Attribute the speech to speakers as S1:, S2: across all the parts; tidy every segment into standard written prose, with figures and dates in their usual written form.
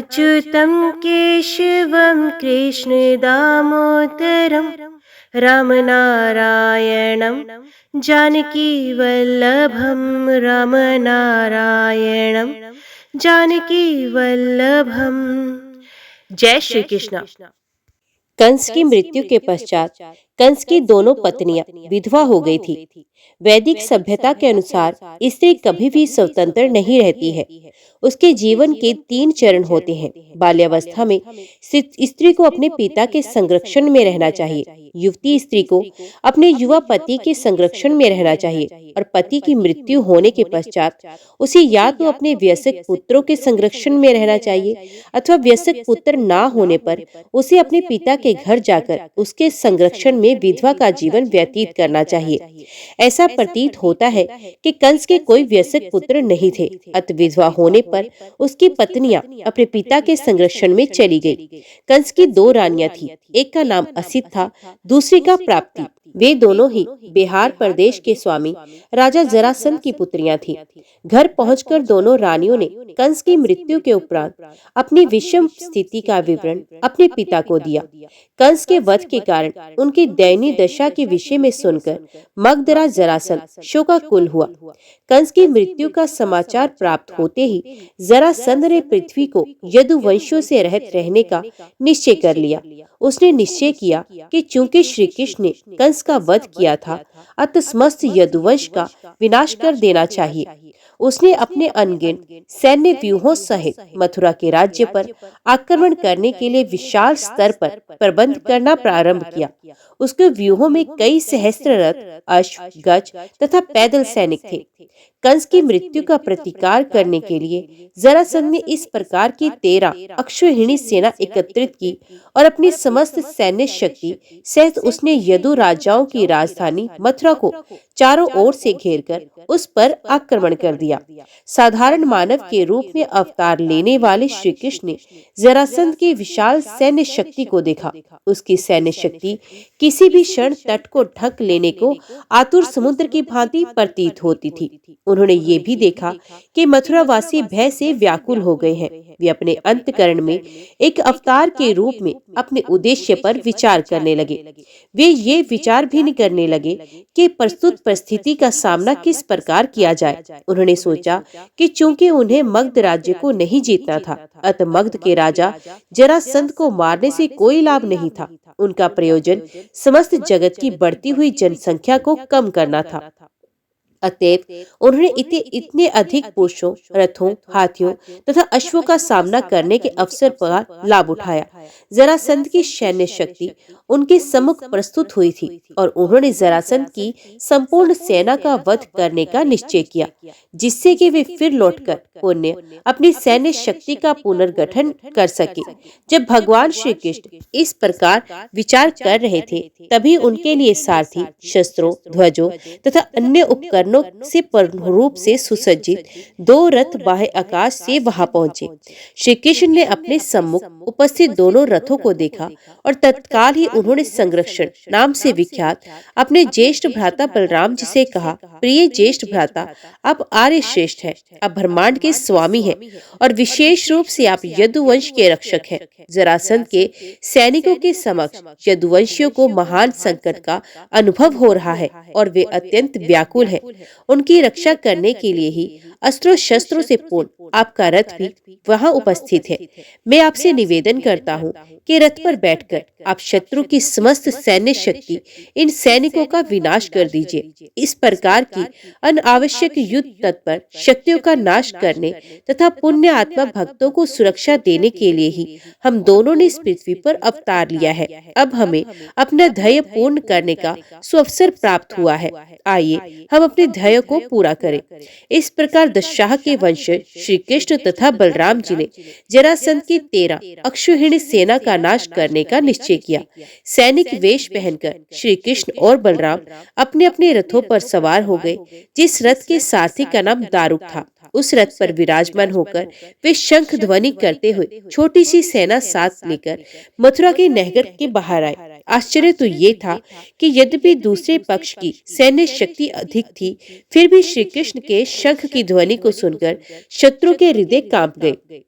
S1: अच्युतं केशवं कृष्णदामोदरं रामनारायणं जानकीवल्लभं रामनारायणं जानकीवल्लभम्। जय श्री कृष्ण।
S2: कंस की मृत्यु के पश्चात कंस की दोनों पत्नियां विधवा हो गई थी। वैदिक सभ्यता के अनुसार स्त्री कभी भी स्वतंत्र नहीं रहती है। उसके जीवन के 3 चरण होते हैं। बाल्यावस्था में स्त्री को अपने पिता के संरक्षण में रहना चाहिए। युवती स्त्री को अपने युवा पति के संरक्षण में रहना चाहिए और पति की मृत्यु होने के पश्चात उसे या तो अपने वयस्क पुत्रों के संरक्षण में रहना चाहिए अथवा वयस्क पुत्र ना होने पर उसे अपने पिता के घर जाकर उसके संरक्षण में विधवा का जीवन व्यतीत करना चाहिए। ऐसा प्रतीत होता है कि कंस के कोई वयस्क पुत्र नहीं थे, अतः विधवा होने पर उसकी पत्नियां अपने पिता के संरक्षण में चली गई। कंस की 2 रानियां थी, एक का नाम असित था, दूसरी का प्राप्ति। वे दोनों ही बिहार प्रदेश के स्वामी राजा जरासंध की पुत्रियां थीं। घर पहुंचकर दोनों रानियों ने कंस की मृत्यु के उपरांत अपनी विषम स्थिति का विवरण अपने पिता को दिया। कंस के वध के कारण उनकी दयनीय दशा के विषय में सुनकर मगधराज जरासंध शोकाकुल हुआ। कंस की मृत्यु का समाचार प्राप्त होते ही जरासंध ने पृथ्वी को यदुवंशियों से रहित रहने का निश्चय कर लिया। उसने निश्चय किया कि चूंकि श्री कृष्ण ने कंस का वध किया था, अतः समस्त यदुवंश का विनाश कर देना चाहिए। उसने अपने अनगिनत सैन्य व्यूहों सहित मथुरा के राज्य पर आक्रमण करने के लिए विशाल स्तर पर प्रबंध करना प्रारंभ किया। उसके व्यूहों में कई सहस्त्र रथ, अश्व, गज तथा पैदल सैनिक थे। कंस की मृत्यु का प्रतिकार करने के लिए जरासंध ने इस प्रकार की 13 अक्षौहिणी सेना एकत्रित की और अपनी समस्त सैन्य शक्ति सहित उसने यदु राजाओं की राजधानी मथुरा को चारों ओर से घेरकर उस पर आक्रमण कर दिया। साधारण मानव के रूप में अवतार लेने वाले श्री कृष्ण ने जरासंध की विशाल सैन्य शक्ति को देखा। उसकी सैन्य शक्ति किसी भी क्षण तट को ढक लेने को आतुर समुद्र की भांति प्रतीत होती थी। उन्होंने ये भी देखा कि मथुरावासी भय से व्याकुल हो गए हैं। वे अपने अंतःकरण में एक अवतार के रूप में अपने उद्देश्य पर विचार करने लगे। वे ये विचार भी नहीं करने लगे कि प्रस्तुत परिस्थिति का सामना किस प्रकार किया जाए। उन्होंने सोचा कि चूंकि उन्हें मगध राज्य को नहीं जीतना था, अतः मगध के राजा जरासंध को मारने से कोई लाभ नहीं था। उनका प्रयोजन समस्त जगत की बढ़ती हुई जनसंख्या को कम करना था। अतएव उन्होंने इतने अधिक पुरुषों, रथों, हाथियों तथा अश्वों का सामना करने के अवसर पर लाभ उठाया। जरासंध की सैन्य शक्ति उनके सम्मुख प्रस्तुत हुई थी और उन्होंने जरासंध की संपूर्ण सेना का वध करने का निश्चय किया, जिससे कि वे फिर लौटकर पुण्य अपनी सैन्य शक्ति का पुनर्गठन कर सके। जब भगवान श्री कृष्ण इस प्रकार विचार कर रहे थे, तभी उनके लिए सारथी, शस्त्रों, ध्वजों तथा अन्य उपकरणों से पूर्ण रूप से सुसज्जित 2 रथ बाह्य आकाश से वहां पहुंचे। श्री कृष्ण ने अपने सम्मुख उपस्थित दोनों रथों को देखा और तत्काल ही उन्होंने संरक्षण नाम से विख्यात अपने ज्येष्ठ भ्राता बलराम जी से कहा, प्रिय ज्येष्ठ भ्राता, आप आर्य श्रेष्ठ हैं, आप ब्रह्मांड के स्वामी हैं और विशेष रूप से आप यदुवंश के रक्षक हैं। जरासंध के सैनिकों के समक्ष यदुवंशियों को महान संकट का अनुभव हो रहा है और वे अत्यंत व्याकुल हैं। उनकी रक्षा करने के लिए ही अस्त्रों शस्त्रों से पूर्ण आपका रथ भी वहां उपस्थित है। मैं आपसे निवेदन करता हूं कि रथ पर बैठकर आप शत्रु की समस्त सैन्य शक्ति इन सैनिकों का विनाश कर दीजिए। इस प्रकार की अनावश्यक युद्ध तत्पर शक्तियों का नाश करने तथा पुण्य आत्मा भक्तों को सुरक्षा देने के लिए ही हम दोनों ने इस पृथ्वी पर अवतार लिया है। अब हमें अपना ध्येय पूर्ण करने का सुअवसर प्राप्त हुआ है। आइए हम अपने ध्येय को पूरा करें। इस प्रकार दशरथ के वंशज श्री कृष्ण तथा बलराम जी ने जरासंध की 13 अक्षौहिणी सेना का नाश करने का निश्चय किया। सैनिक वेश पहनकर श्री कृष्ण और बलराम अपने अपने रथों पर सवार हो गए। जिस रथ के सारथी का नाम दारुक था, उस रथ पर विराजमान होकर वे शंख ध्वनि करते हुए छोटी सी सेना साथ लेकर मथुरा के नहर के बाहर आए। आश्चर्य तो ये था कि यद्यपि दूसरे पक्ष की सैन्य शक्ति अधिक थी, फिर भी श्री कृष्ण के शंख की ध्वनि को सुनकर शत्रु के हृदय कांप गए।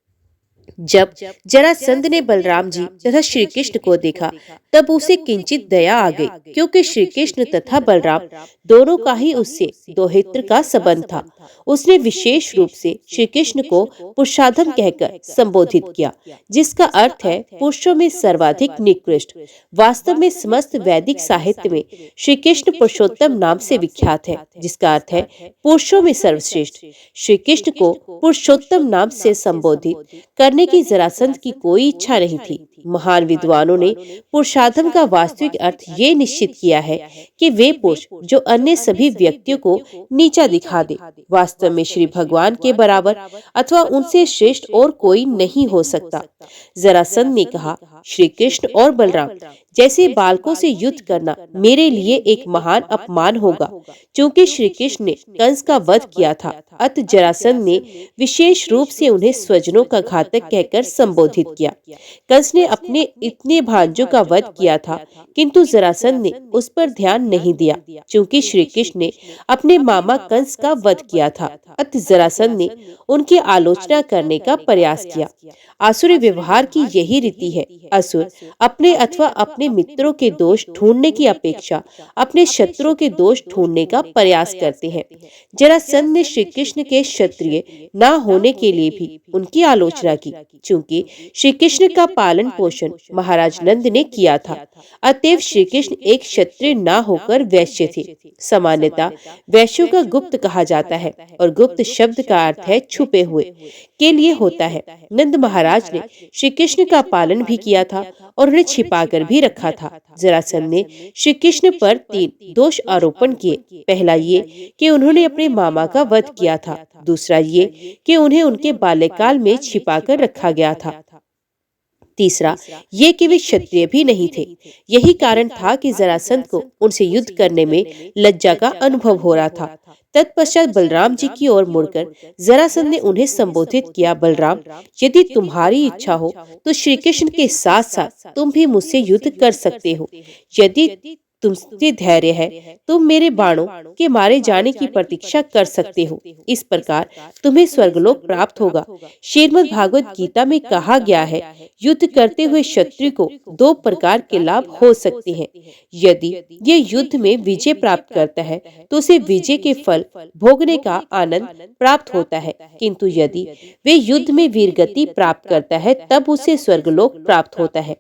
S2: जब जरासंध ने बलराम जी तथा श्री कृष्ण को देखा, तब उसे किंचित दया आ गई, क्योंकि श्री कृष्ण तथा बलराम दोनों का ही उससे दोहित्र का संबंध था। उसने विशेष रूप से श्री कृष्ण को पुरुषाधम कहकर संबोधित किया, जिसका अर्थ है पुरुषों में सर्वाधिक निकृष्ट। वास्तव में समस्त वैदिक साहित्य में श्री कृष्ण पुरुषोत्तम नाम से विख्यात है, जिसका अर्थ है पुरुषों में सर्वश्रेष्ठ। श्री कृष्ण को पुरुषोत्तम नाम से संबोधित करने की जरासंध की कोई इच्छा नहीं थी। महान विद्वानों ने पुरुषाधम का वास्तविक अर्थ ये निश्चित किया है कि वे पुरुष जो अन्य सभी व्यक्तियों को नीचा दिखा दे। वास्तव में श्री भगवान के बराबर अथवा उनसे श्रेष्ठ और कोई नहीं हो सकता। जरासंध ने कहा, श्री कृष्ण और बलराम जैसे बालकों से युद्ध करना मेरे लिए एक महान अपमान होगा। क्योंकि श्री कृष्ण ने कंस का वध किया था, अत जरासंध ने विशेष रूप से उन्हें स्वजनों का घातक कहकर संबोधित किया। कंस ने अपने इतने भांजों का वध किया था, किंतु जरासंध ने उस पर ध्यान नहीं दिया, क्योंकि श्री कृष्ण ने अपने मामा कंस का वध किया था। अत जरासंध ने उनकी आलोचना करने का प्रयास किया। आसुरी व्यवहार की यही रीति है। असुर अपने अथवा अपने मित्रों के दोष ढूंढने की अपेक्षा अपने शत्रुओं के दोष ढूंढने का प्रयास करते हैं। जरासंध ने श्री कृष्ण के क्षत्रिय न होने के लिए भी उनकी आलोचना की, क्योंकि श्री कृष्ण का पालन पोषण महाराज नंद ने किया था। अतएव श्री कृष्ण एक क्षत्रिय न होकर वैश्य थे। सामान्यतः वैश्यों का गुप्त कहा जाता है, और गुप्त शब्द का अर्थ है छुपे हुए के लिए होता है। नंद महाराज ने श्री कृष्ण का पालन भी किया था और उन्हें छिपाकर भी रखा था। जरासंध ने श्री कृष्ण पर 3 दोष आरोपण किए। पहला ये कि उन्होंने अपने मामा का वध किया था, दूसरा ये कि उन्हें उनके बाल्यकाल में छिपाकर रखा गया था, तीसरा ये कि वे क्षत्रिय भी नहीं थे। यही कारण था कि जरासंध को उनसे युद्ध करने में लज्जा का अनुभव हो रहा था। तत्पश्चात बलराम जी की ओर मुड़कर जरासंध ने उन्हें संबोधित किया, बलराम, यदि तुम्हारी इच्छा हो तो श्री कृष्ण के साथ साथ तुम भी मुझसे युद्ध कर सकते हो। यदि तुमसे धैर्य है, तुम मेरे बाणों के मारे जाने की प्रतीक्षा कर सकते हो। इस प्रकार तुम्हें स्वर्गलोक प्राप्त होगा। श्रीमद् भागवत गीता में कहा गया है, युद्ध करते हुए शत्रु को 2 प्रकार के लाभ हो सकते हैं। यदि ये युद्ध में विजय प्राप्त करता है तो उसे विजय के फल भोगने का आनंद प्राप्त होता है, किंतु यदि वे युद्ध में वीरगति प्राप्त करता है तब उसे स्वर्गलोक प्राप्त होता है।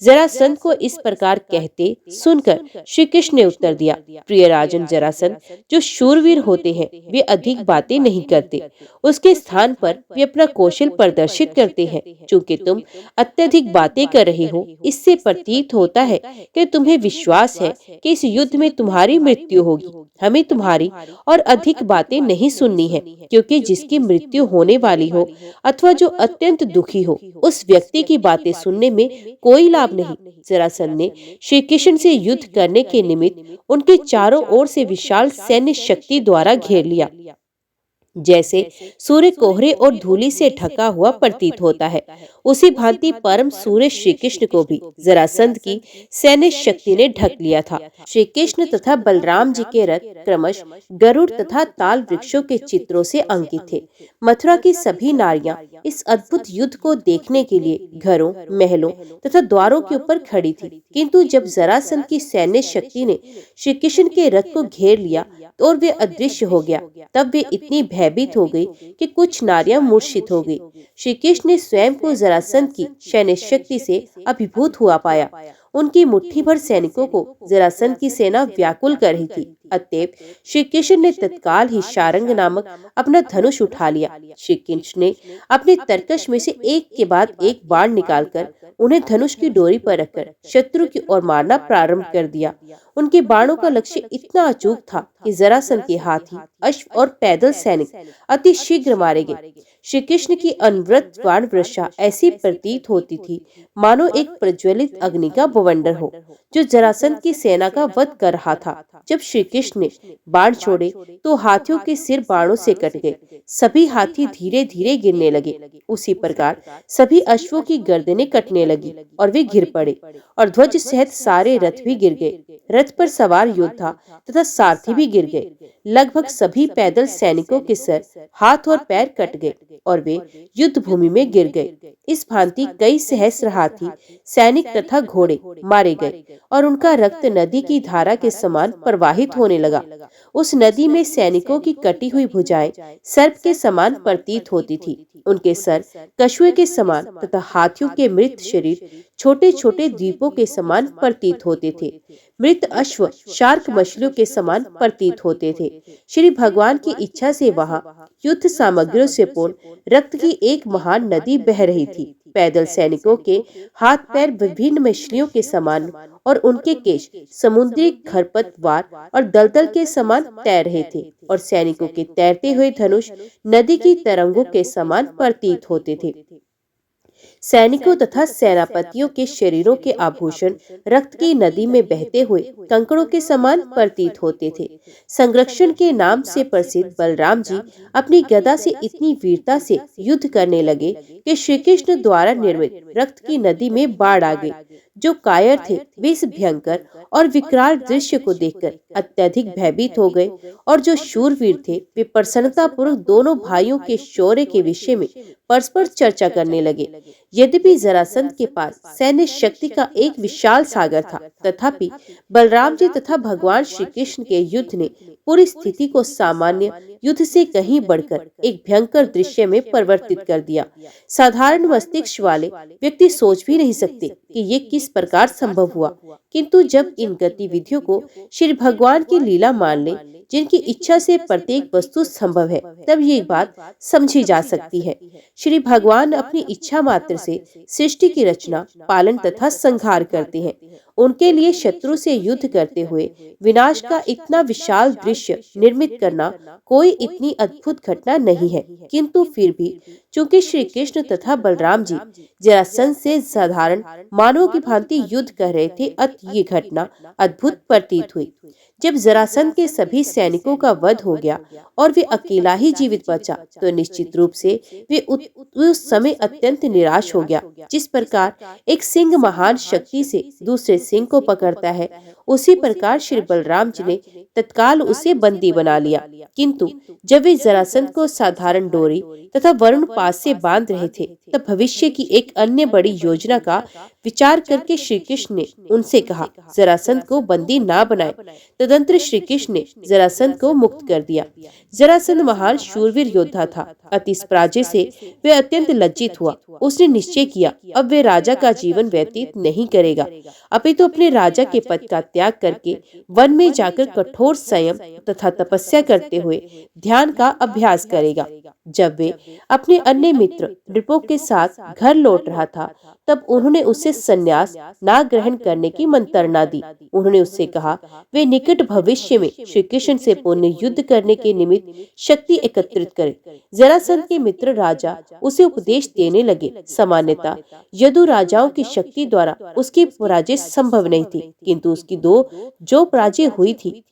S2: जरासंध को इस प्रकार कहते सुनकर श्री कृष्ण ने उत्तर दिया, प्रिय राजन जरासंध, जो शूरवीर होते हैं वे अधिक बातें नहीं करते। उसके स्थान पर वे अपना कौशल प्रदर्शित करते हैं। चूंकि तुम अत्यधिक बातें कर रहे हो, इससे प्रतीत होता है कि तुम्हें विश्वास है कि इस युद्ध में तुम्हारी मृत्यु होगी। हमें तुम्हारी और अधिक बातें नहीं सुननी है, क्योंकि जिसकी मृत्यु होने वाली हो अथवा जो अत्यंत दुखी हो, उस व्यक्ति की बातें सुनने में कोई लाभ नहीं। जरासंध ने श्री कृष्ण से युद्ध करने के निमित्त उनके चारों ओर से विशाल सैन्य शक्ति द्वारा घेर लिया, जैसे सूर्य कोहरे और धूली से ढका हुआ प्रतीत होता है। उसी भांति परम सूर्य श्री कृष्ण को भी जरासंध की सैन्य शक्ति ने ढक लिया था। श्री कृष्ण तथा बलराम जी के रथ क्रमश गरुड़ तथा ताल वृक्षों के चित्रों से अंकित थे। मथुरा की सभी नारियां इस अद्भुत युद्ध को देखने के लिए घरों, महलों तथा द्वारों के ऊपर खड़ी थी, किंतु जब जरासंध की सैन्य शक्ति ने श्री कृष्ण के रथ को घेर लिया और वे अदृश्य हो गया, तब वे इतनी भयभीत हो गई कि कुछ नारियां मूर्छित हो गई। श्री कृष्ण ने स्वयं को जरासंध की सैन्य शक्ति से अभिभूत हुआ पाया। उनकी मुट्ठी भर सैनिकों को जरासंध की सेना व्याकुल कर रही थी। अतएव श्री कृष्ण ने तत्काल ही शारंग नामक अपना धनुष उठा लिया। श्री कृष्ण ने अपने तरकश में से एक के बाद एक बाण निकालकर उन्हें धनुष की डोरी पर रखकर शत्रु की ओर मारना प्रारंभ कर दिया। उनके बाणों का लक्ष्य इतना अचूक था कि जरासंध के हाथी, अश्व और पैदल सैनिक अति शीघ्र मारे गए। श्री कृष्ण की अनवरत बाण वर्षा ऐसी प्रतीत होती थी मानो एक प्रज्वलित अग्नि का बवंडर हो, जो जरासंध की सेना का वध कर रहा था। जब श्री कृष्ण ने बाण छोड़े तो हाथियों के सिर बाणों से कट गए। सभी हाथी धीरे धीरे गिरने लगे। उसी प्रकार सभी अश्वों की गर्दनें कटने लगी और वे गिर पड़े, और ध्वज सहित सारे रथ भी गिर गए। रथ रथ पर सवार योद्धा तथा सारथी भी गिर गए। लगभग सभी पैदल सैनिकों के सर, हाथ और पैर कट गए और वे युद्ध भूमि में गिर गए। इस भांति कई सहस्त्र हाथी, सैनिक तथा घोड़े मारे गए और उनका रक्त नदी की धारा के समान प्रवाहित होने लगा। उस नदी में सैनिकों की कटी हुई भुजाएं सर्प के समान प्रतीत होती थी। उनके सर कछुए के समान तथा हाथियों के मृत शरीर छोटे छोटे द्वीपों के समान प्रतीत होते थे। मृत अश्व शार्क मछलियों के समान प्रतीत होते थे। श्री भगवान की इच्छा से वहां युद्ध सामग्रियों से पूर्ण रक्त की एक महान नदी बह रही थी। पैदल सैनिकों के हाथ पैर विभिन्न मछलियों के समान और उनके केश समुद्री खरपतवार और दलदल के समान तैर रहे थे और सैनिकों के तैरते हुए धनुष नदी की तरंगों के समान प्रतीत होते थे। सैनिकों तथा सेनापतियों के शरीरों के आभूषण रक्त की नदी में बहते हुए कंकड़ों के समान प्रतीत होते थे। संरक्षण के नाम से प्रसिद्ध बलराम जी अपनी गदा से इतनी वीरता से युद्ध करने लगे कि श्री कृष्ण द्वारा निर्मित रक्त की नदी में बाढ़ आ गई। जो कायर थे वे इस भयंकर और विकराल दृश्य को देखकर अत्यधिक भयभीत हो गए और जो शूरवीर थे वे प्रसन्नता पूर्वक दोनों भाइयों के शौर्य के विषय में परस्पर चर्चा करने लगे। यद्यपि जरासंध के पास सैन्य शक्ति का एक विशाल सागर था, तथापि बलराम जी तथा भगवान श्री कृष्ण के युद्ध ने पूरी स्थिति को सामान्य युद्ध से कहीं बढ़कर एक भयंकर दृश्य में परिवर्तित कर दिया। साधारण मस्तिष्क वाले व्यक्ति सोच भी नहीं सकते कि ये किस प्रकार संभव हुआ, किंतु जब इन गतिविधियों को श्री भगवान की लीला मान ले, जिनकी इच्छा से प्रत्येक वस्तु संभव है, तब ये बात समझी जा सकती है। श्री भगवान अपनी इच्छा मात्र से सृष्टि की रचना, पालन तथा संहार करते हैं। उनके लिए शत्रु से युद्ध करते हुए विनाश का इतना विशाल दृश्य निर्मित करना कोई इतनी अद्भुत घटना नहीं है, किंतु फिर भी चूंकि श्री कृष्ण तथा बलराम जी जरासंध से साधारण मानवों की भांति युद्ध कर रहे थे, अतः ये घटना अद्भुत प्रतीत हुई। जब जरासंध के सभी सैनिकों का वध हो गया और वे अकेला ही जीवित बचा, तो निश्चित रूप से वे उस समय अत्यंत निराश हो गया। जिस प्रकार एक सिंह महान शक्ति से दूसरे सिंह को पकड़ता है, उसी प्रकार श्री बलराम जी ने तत्काल उसे बंदी बना लिया। किंतु जब वे जरासंध को साधारण डोरी तथा वरुण पास से बांध रहे थे, तब भविष्य की एक अन्य बड़ी योजना का विचार करके श्री कृष्ण ने उनसे कहा, जरासंध को बंदी ना बनाए। तदंतर श्री कृष्ण ने जरासंध को मुक्त कर दिया। जरासंध महान शूरवीर योद्धा था, अति इस पराजय से वे अत्यंत लज्जित हुआ। उसने निश्चय किया अब वे राजा का जीवन व्यतीत नहीं करेगा, अपितु अपने राजा के पद का त्याग करके वन में जाकर कठोर संयम तथा तपस्या करते हुए ध्यान का अभ्यास करेगा। जब वे अपने अन्य मित्र नृपों के साथ घर लौट रहा था, तब उन्होंने उसे संन्यास ना ग्रहण करने की मंत्रणा दी। उन्होंने उससे कहा वे निकट भविष्य में श्री कृष्ण से पुनः युद्ध करने के निमित्त शक्ति एकत्रित करे। जरासंध के मित्र राजा उसे उपदेश देने लगे। सामान्यतः यदु राजाओं की शक्ति द्वारा उसकी पराजय संभव नहीं थी, किंतु उसकी जो पराजय हुई थी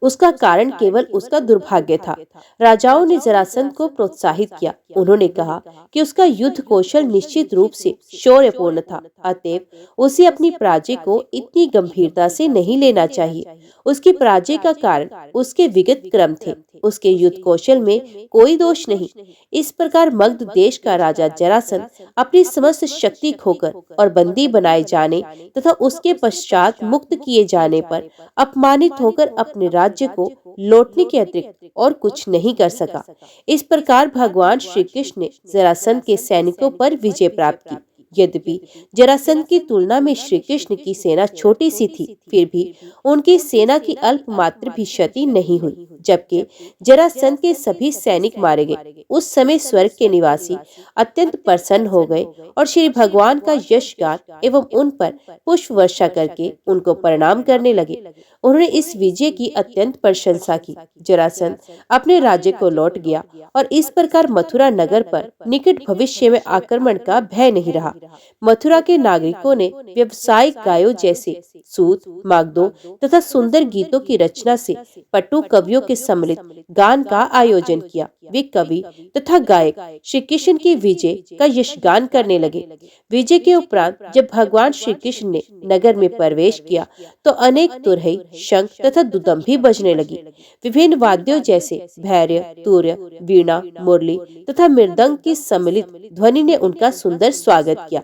S2: उसका कारण केवल उसका दुर्भाग्य था। राजाओं ने जरासंध को प्रोत्साहित किया। उन्होंने कहा कि उसका युद्ध कौशल निश्चित रूप से शौर्यपूर्ण था, अतएव उसे अपनी पराजय को इतनी गंभीरता से नहीं लेना चाहिए। उसकी पराजय का कारण उसके विगत क्रम थे, उसके युद्ध कौशल में कोई दोष नहीं। इस प्रकार मगध देश का राजा जरासंध अपनी समस्त शक्ति खोकर और बंदी बनाए जाने तथा उसके पश्चात मुक्त किए जाने पर अपमानित होकर अपने राज्य को लौटने के अतिरिक्त और कुछ नहीं कर सका। इस प्रकार भगवान श्री कृष्ण ने जरासंध के सैनिकों पर विजय प्राप्त की। यद्यपि जरासंध की तुलना में श्री कृष्ण की सेना छोटी सी थी, फिर भी उनकी सेना की अल्प मात्र भी क्षति नहीं हुई। जबकि जरासंध के सभी सैनिक मारे गए। उस समय स्वर्ग के निवासी अत्यंत प्रसन्न हो गए और श्री भगवान का यश गान एवं उन पर पुष्प वर्षा करके उनको प्रणाम करने लगे। उन्होंने इस विजय की अत्यंत प्रशंसा की। जरासंध अपने राज्य को लौट गया और इस प्रकार मथुरा नगर पर निकट भविष्य में आक्रमण का भय नहीं रहा। मथुरा के नागरिकों ने व्यावसायिक गायों जैसे सूत, मागदो तथा सुंदर गीतों की रचना से पट्टू कवियों के सम्मिलित गान का आयोजन किया। वे कवि तथा गायक श्री कृष्ण की विजय का यशगान करने लगे। विजय के उपरांत जब भगवान श्री कृष्ण ने नगर में प्रवेश किया तो अनेक तुरही, शंख तथा दुदंभी बजने लगी। विभिन्न वाद्यों जैसे भैरव, तूर्य, वीणा, मुरली तथा मृदंग की सम्मिलित ध्वनि ने उनका सुंदर स्वागत किया।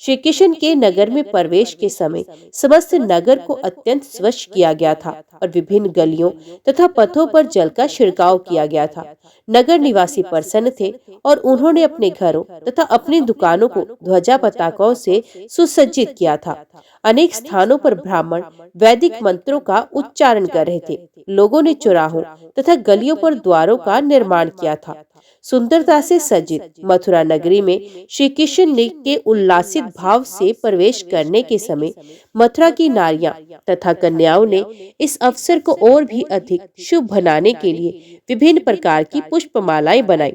S2: श्री कृष्ण के नगर में प्रवेश के समय समस्त नगर को अत्यंत स्वच्छ किया गया था और विभिन्न गलियों तथा पथों पर जल का छिड़काव किया गया था। नगर निवासी प्रसन्न थे और उन्होंने अपने घरों तथा अपनी दुकानों को ध्वजा पताकाओं से सुसज्जित किया था। अनेक स्थानों पर ब्राह्मण वैदिक मंत्रों का उच्चारण कर रहे थे। लोगों ने चौराहों तथा गलियों पर द्वारों का निर्माण किया था। सुंदरता से सज्जित मथुरा नगरी में श्री कृष्ण ने के उल्लासित भाव से प्रवेश करने के समय मथुरा की नारियां तथा कन्याओं ने इस अवसर को और भी अधिक शुभ बनाने के लिए विभिन्न प्रकार की पुष्पमालाएं बनाई।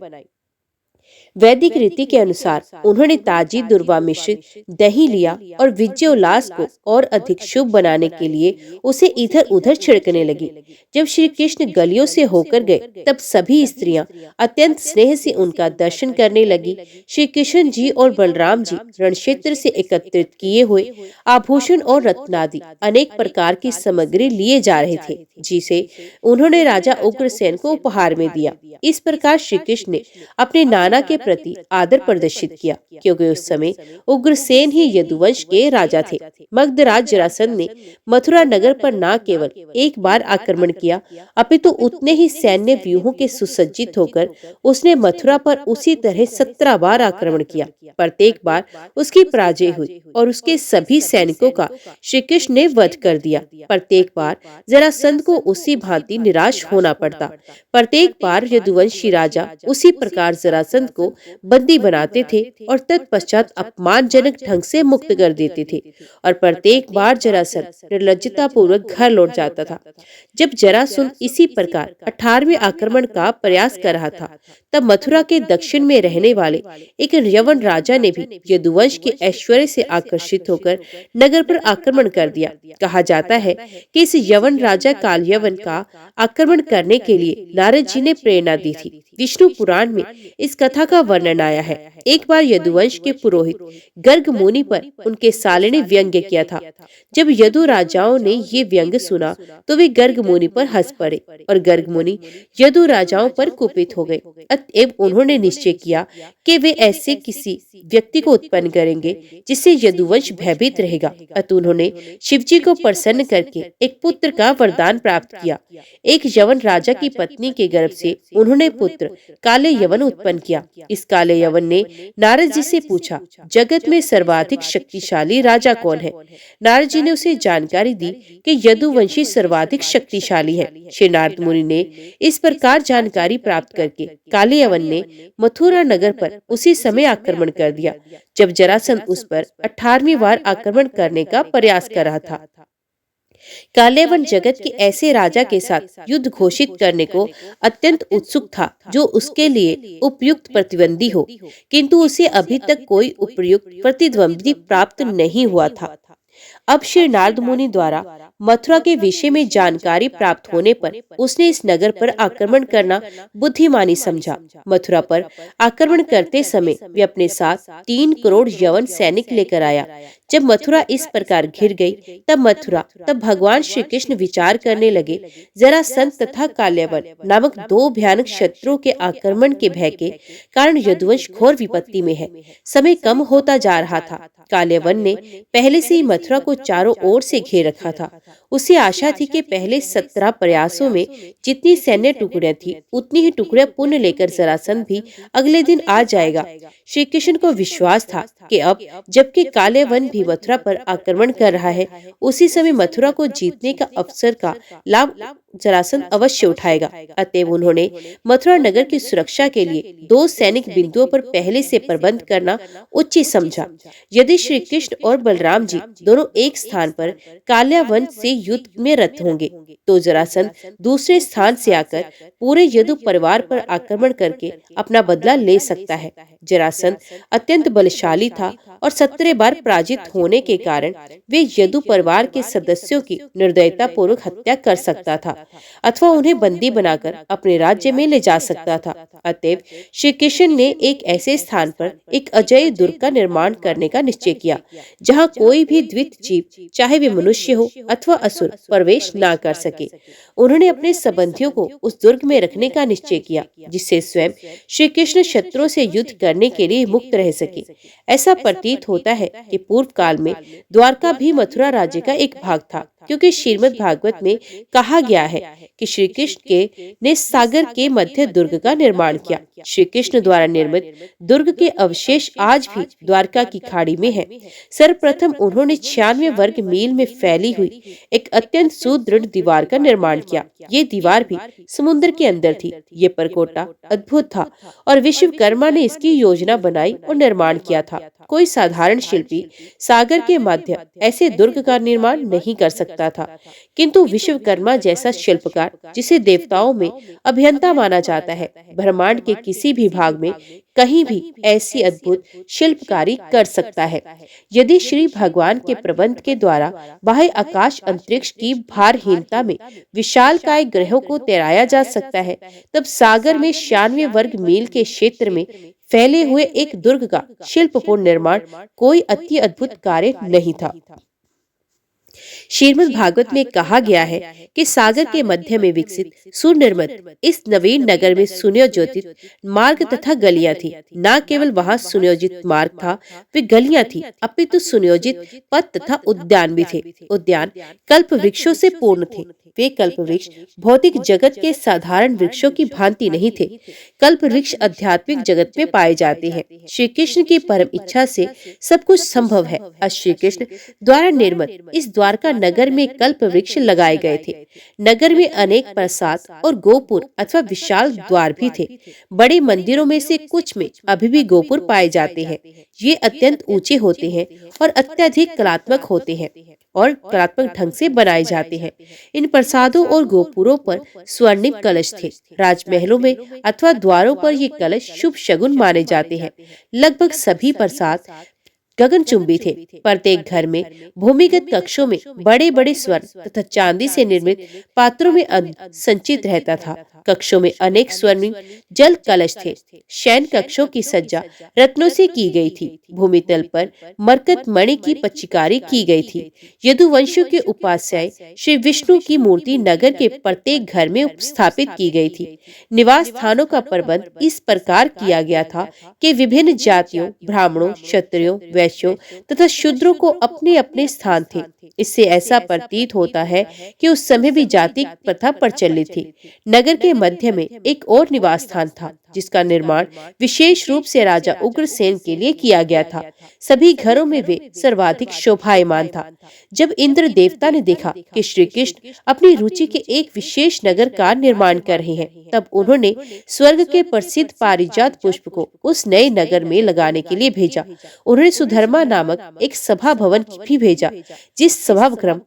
S2: वैदिक रीति के अनुसार उन्होंने ताजी दुर्वा मिश्रित दही लिया और विजय उल्लास को और अधिक शुभ बनाने के लिए उसे इधर उधर छिड़कने लगी। जब श्री कृष्ण गलियों से होकर गए तब सभी स्त्रियां अत्यंत स्नेह से उनका दर्शन करने लगी। श्री कृष्ण जी और बलराम जी रणक्षेत्र से एकत्रित किए हुए आभूषण और रत्नादि अनेक प्रकार की सामग्री लिए जा रहे थे, जिसे उन्होंने राजा उग्रसेन को उपहार में दिया। इस प्रकार श्री कृष्ण ने अपने नाना के प्रति आदर प्रदर्शित किया, क्योंकि उस समय उग्रसेन ही यदुवंश के राजा थे। मगधराज जरासंध ने मथुरा नगर पर न केवल एक बार आक्रमण किया, अपितु उतने ही सैन्य व्यूहों के सुसज्जित होकर उसने मथुरा पर उसी तरह 17 बार आक्रमण किया। प्रत्येक बार उसकी पराजय हुई और उसके सभी सैनिकों का श्री कृष्ण ने वध कर दिया। प्रत्येक बार जरासंध को उसी भांति निराश होना पड़ता। प्रत्येक बार यदुवंशी राजा उसी प्रकार जरासंध को बंदी बनाते थे और तत्पश्चात अपमानजनक ढंग से मुक्त कर देते थे और प्रत्येक बार जरासंध निर्लज्जता पूर्वक घर लौट जाता था। जब जरासंध इसी प्रकार 18वें आक्रमण का प्रयास कर रहा था, तब मथुरा के दक्षिण में रहने वाले एक यवन राजा ने भी यदुवंश के ऐश्वर्य से आकर्षित होकर नगर पर आक्रमण कर दिया। कहा जाता है कि इस यवन राजा कालयवन का आक्रमण करने के लिए नारद जी ने प्रेरणा दी थी। विष्णु पुराण में इस कथा का वर्णन आया है। एक बार यदुवंश के पुरोहित गर्ग मुनि पर उनके साले ने व्यंग्य किया था। जब यदु राजाओं ने ये व्यंग्य सुना तो वे गर्ग मुनि पर हंस पड़े और गर्ग मुनि यदु राजाओं पर कुपित हो गए। अतएव उन्होंने निश्चय किया कि वे ऐसे किसी व्यक्ति को उत्पन्न करेंगे जिससे यदुवंश भयभीत रहेगा। अतः उन्होंने शिवजी को प्रसन्न करके एक पुत्र का वरदान प्राप्त किया। एक यवन राजा की पत्नी के गर्भ से उन्होंने पुत्र काले यवन उत्पन्न किया। इस काले यवन ने नारद जी से पूछा, जगत में सर्वाधिक शक्तिशाली राजा कौन है? नारद जी ने उसे जानकारी दी कि यदुवंशी सर्वाधिक शक्तिशाली है। श्री नारद मुनि ने इस प्रकार जानकारी प्राप्त करके काले यवन ने मथुरा नगर पर उसी समय आक्रमण कर दिया जब जरासंध उस पर 18वीं बार आक्रमण करने का प्रयास कर रहा था। कालेवन जगत के ऐसे राजा के साथ युद्ध घोषित करने को अत्यंत उत्सुक था जो उसके लिए उपयुक्त प्रतिद्वंदी हो, किंतु उसे अभी तक कोई उपयुक्त प्रतिद्वंदी प्राप्त नहीं हुआ था। अब श्री नारद मुनि द्वारा मथुरा के विषय में जानकारी प्राप्त होने पर उसने इस नगर पर आक्रमण करना बुद्धिमानी समझा। मथुरा पर आक्रमण करते समय वे अपने साथ 3 करोड़ यवन सैनिक लेकर आया। जब मथुरा इस प्रकार घिर गई तब भगवान श्री कृष्ण विचार करने लगे, जरासंध तथा काल्यवन नामक 2 भयानक शत्रुओं के आक्रमण के भय के कारण यदुवंश घोर विपत्ति में है। समय कम होता जा रहा था। काल्यवन ने पहले से ही मथुरा को चारों ओर से घेर रखा था। उसे आशा थी कि पहले 17 प्रयासों में जितनी सैन्य टुकड़ियां थी उतनी ही टुकड़ियां पुण्य लेकर जरासंध भी अगले दिन आ जाएगा। श्री कृष्ण को विश्वास था कि अब जबकि काल्यवन भी मथुरा पर आक्रमण कर रहा है, उसी समय मथुरा को जीतने का अवसर का लाभ जरासंध अवश्य उठाएगा। अतएव उन्होंने मथुरा नगर की सुरक्षा के लिए 2 सैनिक बिंदुओं पर पहले से प्रबंध करना उचित समझा। यदि श्री कृष्ण और बलराम जी दोनों एक स्थान पर काल्यावन से युद्ध में रत होंगे, तो जरासंध दूसरे स्थान से आकर पूरे यदु परिवार पर आक्रमण करके अपना बदला ले सकता है। जरासंध अत्यंत बलशाली था और 17 बार पराजित होने के कारण वे यदु परिवार के सदस्यों की निर्दयता पूर्वक हत्या कर सकता था अथवा उन्हें बंदी बनाकर अपने राज्य में ले जा सकता था। अतएव श्री कृष्ण ने एक ऐसे स्थान पर एक अजय दुर्ग का निर्माण करने का निश्चय किया, जहाँ कोई भी द्वित जीव, चाहे वे मनुष्य हो अथवा असुर, प्रवेश ना कर सके। उन्होंने अपने संबंधियों को उस दुर्ग में रखने का निश्चय किया, जिससे स्वयं श्री कृष्ण शत्रुओं से युद्ध करने के लिए मुक्त रह सके। ऐसा प्रतीत होता है कि पूर्व काल में द्वारका भी मथुरा राज्य का एक भाग था, क्योंकि श्रीमद् भागवत में कहा गया है कि श्री कृष्ण ने सागर के मध्य दुर्ग का निर्माण किया। श्री कृष्ण द्वारा निर्मित दुर्ग के अवशेष आज भी द्वारका की खाड़ी में है। सर्वप्रथम उन्होंने 96 वर्ग मील में फैली हुई एक अत्यंत सुदृढ़ दीवार का निर्माण किया। ये दीवार भी समुद्र के अंदर थी। ये परकोटा अद्भुत था और विश्वकर्मा ने इसकी योजना बनाई और निर्माण किया था। कोई साधारण शिल्पी सागर के मध्य ऐसे दुर्ग का निर्माण नहीं कर सकता था, किंतु विश्वकर्मा जैसा शिल्पकार, जिसे देवताओं में अभियंता माना जाता है, ब्रह्मांड के किसी भी भाग में कहीं भी ऐसी अद्भुत शिल्पकारी कर सकता है। यदि श्री भगवान के प्रबंध के द्वारा बाह्य आकाश अंतरिक्ष की भारहीनता में विशालकाय ग्रहों को तैराया जा सकता है, तब सागर में 96 वर्ग मील के क्षेत्र में फैले हुए एक दुर्ग का शिल्पपूर्ण निर्माण कोई अति अद्भुत कार्य नहीं था। श्रीमद् भागवत में कहा गया है कि सागर के मध्य में विकसित सुनिर्मित इस नवीन नगर में सुनियोजित मार्ग तथा गलियां थी। न केवल वहां सुनियोजित मार्ग था, वे गलियां थी, अपितु सुनियोजित पथ तथा उद्यान भी थे। उद्यान कल्प वृक्षों से पूर्ण थे। वे कल्प वृक्ष भौतिक जगत के साधारण वृक्षों की भांति नहीं थे। कल्प वृक्ष आध्यात्मिक जगत में पाए जाते हैं। श्री कृष्ण की परम इच्छा से सब कुछ संभव है। श्री कृष्ण द्वारा निर्मित इस द्वारका नगर में कल्प वृक्ष लगाए गए थे। नगर में अनेक प्रासाद और गोपुर अथवा विशाल द्वार भी थे। बड़े मंदिरों में से कुछ में अभी भी गोपुर पाए जाते हैं। ये अत्यंत ऊंचे होते हैं और अत्यधिक कलात्मक होते हैं और कलात्मक ढंग से बनाए जाते हैं। इन प्रसादों और गोपुरों पर स्वर्णिम कलश थे। राजमहलों में अथवा द्वारों पर ये कलश शुभ शगुन माने जाते हैं। लगभग सभी प्रसाद गगनचुंबी थे। प्रत्येक घर में भूमिगत कक्षों में बड़े बड़े स्वर्ण तथा चांदी से निर्मित पात्रों में अन्न संचित रहता था। कक्षों में अनेक स्वर्णिम जल कलश थे। शयन कक्षों की सज्जा रत्नों से की गई थी। भूमि तल पर मरकत मणि की पच्चीकारी की गई थी। यदुवंशियों के उपाध्याय श्री विष्णु की मूर्ति नगर के प्रत्येक घर में स्थापित की गई थी। निवास स्थानों का प्रबंध इस प्रकार किया गया था कि विभिन्न जातियों, ब्राह्मणों, क्षत्रियों, वैश्यों तथा शूद्रों को अपने अपने स्थान थे। इससे ऐसा प्रतीत होता है कि उस समय भी जाति प्रथा प्रचलित थी। नगर के मध्य में एक और निवास स्थान था, जिसका निर्माण विशेष रूप से राजा उग्रसेन के लिए किया गया था। सभी घरों में वे सर्वाधिक शोभायमान था। जब इंद्र देवता ने देखा कि श्री कृष्ण अपनी रुचि के एक विशेष नगर का निर्माण कर रहे हैं, तब उन्होंने स्वर्ग के प्रसिद्ध पारिजात पुष्प को उस नए नगर में लगाने के लिए भेजा। उन्होंने सुधर्मा नामक एक सभा भवन भी भेजा, जिस सभाक्रम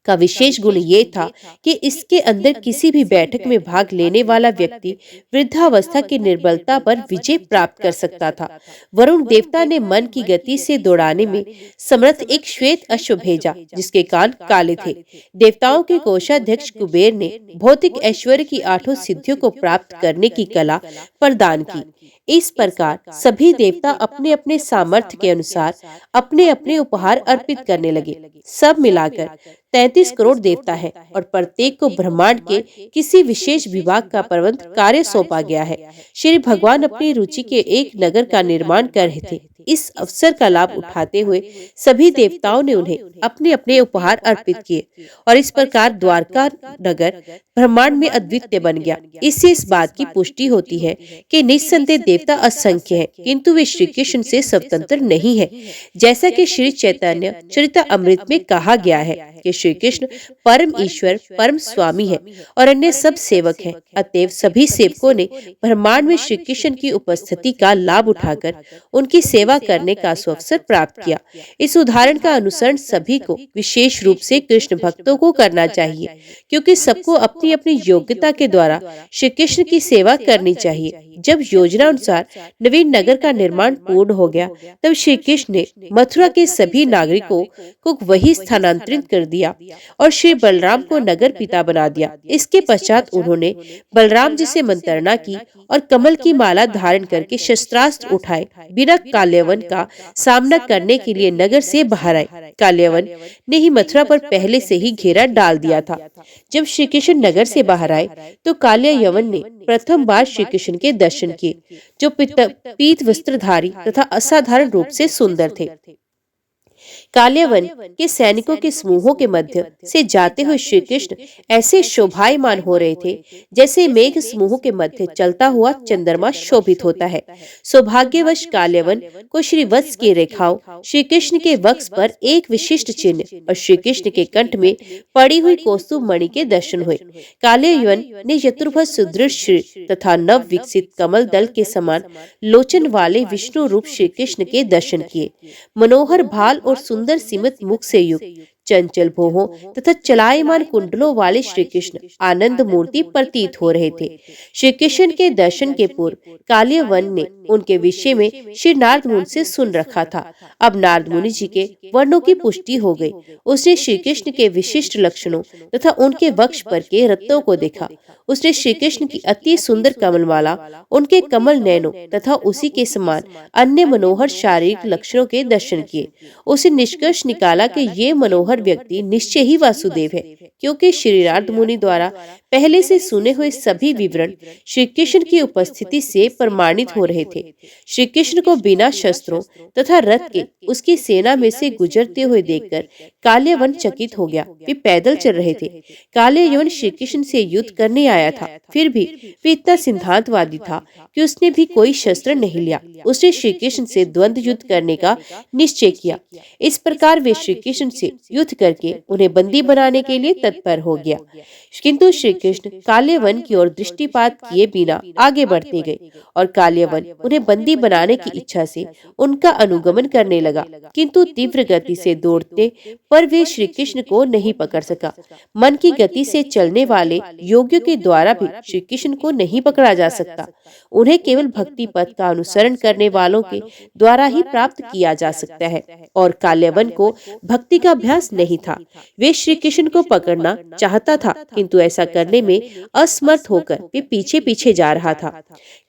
S2: का विशेष गुण ये था कि इसके अंदर किसी भी बैठक में भाग लेने वाला व्यक्ति वृद्धावस्था की निर्बलता पर विजय प्राप्त कर सकता था। वरुण देवता ने मन की गति से दौड़ाने में समर्थ एक श्वेत अश्व भेजा, जिसके कान काले थे। देवताओं के कोषाध्यक्ष कुबेर ने भौतिक ऐश्वर्य की 8 सिद्धियों को प्राप्त करने की कला प्रदान की। इस प्रकार सभी देवता अपने अपने सामर्थ्य के अनुसार अपने अपने उपहार अर्पित करने लगे। सब मिलाकर 33 करोड़ देवता है और प्रत्येक को ब्रह्मांड के किसी विशेष विभाग का प्रबंध कार्य सौंपा गया है। श्री भगवान अपनी रुचि के एक नगर का निर्माण कर रहे थे। इस अवसर का लाभ उठाते हुए सभी देवताओं ने उन्हें अपने अपने उपहार अर्पित किए और इस प्रकार द्वारका नगर ब्रह्मांड में अद्वितीय बन गया। इससे इस बात की पुष्टि होती है कि निस्संदेह देवता असंख्य हैं, किंतु वे श्री कृष्ण से स्वतंत्र नहीं है। जैसा कि श्री चैतन्य चरितामृत में कहा गया है कि श्री कृष्ण परम ईश्वर, परम स्वामी है और अन्य सब सेवक हैं। अतएव सभी सेवकों ने ब्रह्मांड में श्री कृष्ण की उपस्थिति का लाभ उठाकर उनकी सेवा करने का सुअवसर प्राप्त किया। इस उदाहरण का अनुसरण सभी को, विशेष रूप से कृष्ण भक्तों को करना चाहिए, क्योंकि सबको अपनी अपनी योग्यता के द्वारा श्री कृष्ण की सेवा करनी चाहिए। जब योजना अनुसार नवीन नगर का निर्माण पूर्ण हो गया, तब श्री कृष्ण ने मथुरा के सभी नागरिकों को वही स्थानांतरित कर दिया और श्री बलराम को नगर पिता बना दिया। इसके पश्चात उन्होंने बलराम जी से मंत्रणा की और कमल की माला धारण करके शस्त्रास्त्र उठाए बिना काल्यवन का सामना करने के लिए नगर से बाहर आए। काल्यवन ने ही मथुरा पर पहले से ही घेरा डाल दिया था। जब श्री कृष्ण नगर से बाहर आए तो काल्यवन ने प्रथम बार श्री कृष्ण के दर्शन किए, जो पीत वस्त्रधारी तथा असाधारण रूप से सुंदर थे। काल्यवन के सैनिकों के समूहों के मध्य से जाते हुए श्री कृष्ण ऐसे शोभायमान हो रहे थे जैसे मेघ समूहों के मध्य चलता हुआ चंद्रमा शोभित होता है। सौभाग्यवश काल्यवन को श्री वत्स की रेखाओं, श्री कृष्ण के वक्ष पर एक विशिष्ट चिन्ह और श्री कृष्ण के कंठ में पड़ी हुई कौस्तुभ मणि के दर्शन हुए। काल्यवन ने चतुर्भुज सुदृढ़ शरीर तथा नव विकसित कमल दल के समान लोचन वाले विष्णु रूप श्री कृष्ण के दर्शन किए। मनोहर भाल और सुंदर सीमित मुख से युक्त चंचल भौहों तथा चलायमान कुंडलों वाले श्री कृष्ण आनंद मूर्ति प्रतीत हो रहे थे। श्री कृष्ण के दर्शन के पूर्व काल्यवन ने उनके विषय में श्री नारद मुनि से सुन रखा था। अब नारद मुनि जी के वर्णों की पुष्टि हो गई। उसने श्री कृष्ण के विशिष्ट लक्षणों तथा उनके वक्ष पर के रत्नों को देखा। उसने श्री कृष्ण की अति सुंदर कमलमाला, उनके कमल नयनों तथा उसी के समान अन्य मनोहर शारीरिक लक्षणों के दर्शन किए। उसे निष्कर्ष निकाला कि ये मनोहर व्यक्ति निश्चय ही वासुदेव है, क्योंकि श्री नारद मुनि द्वारा पहले से सुने हुए सभी विवरण श्री कृष्ण की उपस्थिति से प्रमाणित हो रहे थे। श्री कृष्ण को बिना शस्त्रों तथा रथ के उसकी सेना में से गुजरते हुए देखकर काल्यवन चकित हो गया। वे पैदल चल रहे थे। काल्यवन श्री कृष्ण से युद्ध करने आया था, फिर भी वे इतना सिद्धांतवादी था कि उसने भी कोई शस्त्र नहीं लिया। उसने श्री कृष्ण से द्वंद्व युद्ध करने का निश्चय किया। इस प्रकार वे श्री कृष्ण से युद्ध करके उन्हें बंदी बनाने के लिए तत्पर हो गया। किंतु श्री कृष्ण काल्यवन की ओर दृष्टिपात किए बिना आगे बढ़ते गए और काल्यवन उन्हें बंदी बनाने की इच्छा से उनका अनुगमन करने लगा, किंतु तीव्र गति से दौड़ते पर वे श्री कृष्ण को नहीं पकड़ सका। मन की गति से चलने वाले योगियों के द्वारा भी श्री कृष्ण को नहीं पकड़ा जा सकता। उन्हें केवल भक्ति पथ का अनुसरण करने वालों के द्वारा ही प्राप्त किया जा सकता है और काल्यवन को भक्ति का अभ्यास नहीं था। वे श्री कृष्ण को पकड़ना चाहता था, किंतु ऐसा करने में असमर्थ होकर वे पीछे पीछे जा रहा था।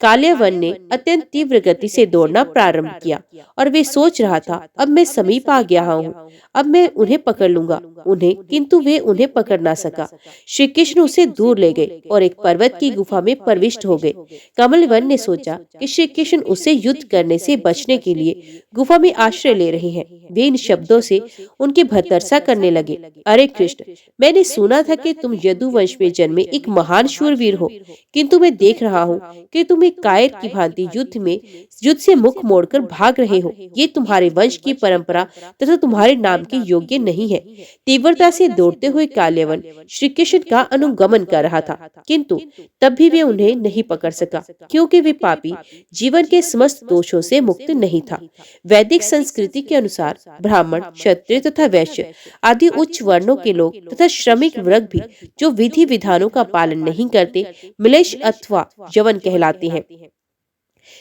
S2: काल्यवन ने अत्यंत तीव्र गति से दौड़ना प्रारंभ किया और वे सोच रहा था, अब मैं समीप आ गया हूँ, अब मैं उन्हें पकड़ लूंगा उन्हें, किंतु वे उन्हें पकड़ ना सका। श्री कृष्ण उसे दूर ले गए और एक पर्वत की गुफा में प्रविष्ट हो गए। कमलवन ने सोचा कि श्री कृष्ण उसे युद्ध करने से बचने के लिए गुफा में आश्रय ले रहे हैं। वे इन शब्दों से उनकी भर्त्सना करने लगे। अरे कृष्ण, मैंने सुना था कि तुम यदु वंश में जन्मे एक महान शूरवीर हो, किंतु मैं देख रहा हूँ कि तुम एक कायर की भांति युद्ध से मुख मोड़कर भाग रहे हो। ये तुम्हारे वंश की परंपरा तथा तुम्हारे नाम के योग्य नहीं है। तीव्रता से दौड़ते हुए काल्यवन श्री कृष्ण का अनुगमन कर रहा था, किंतु तब भी वे उन्हें नहीं पकड़ सका, क्योंकि वे पापी जीवन के समस्त दोषों से मुक्त नहीं था। वैदिक संस्कृति के अनुसार ब्राह्मण, क्षत्रिय तथा वैश्य आदि उच्च वर्णों के लोग तथा श्रमिक वर्ग भी जो विधि विधानों का पालन नहीं करते, म्लेच्छ अथवा यवन कहलाते हैं।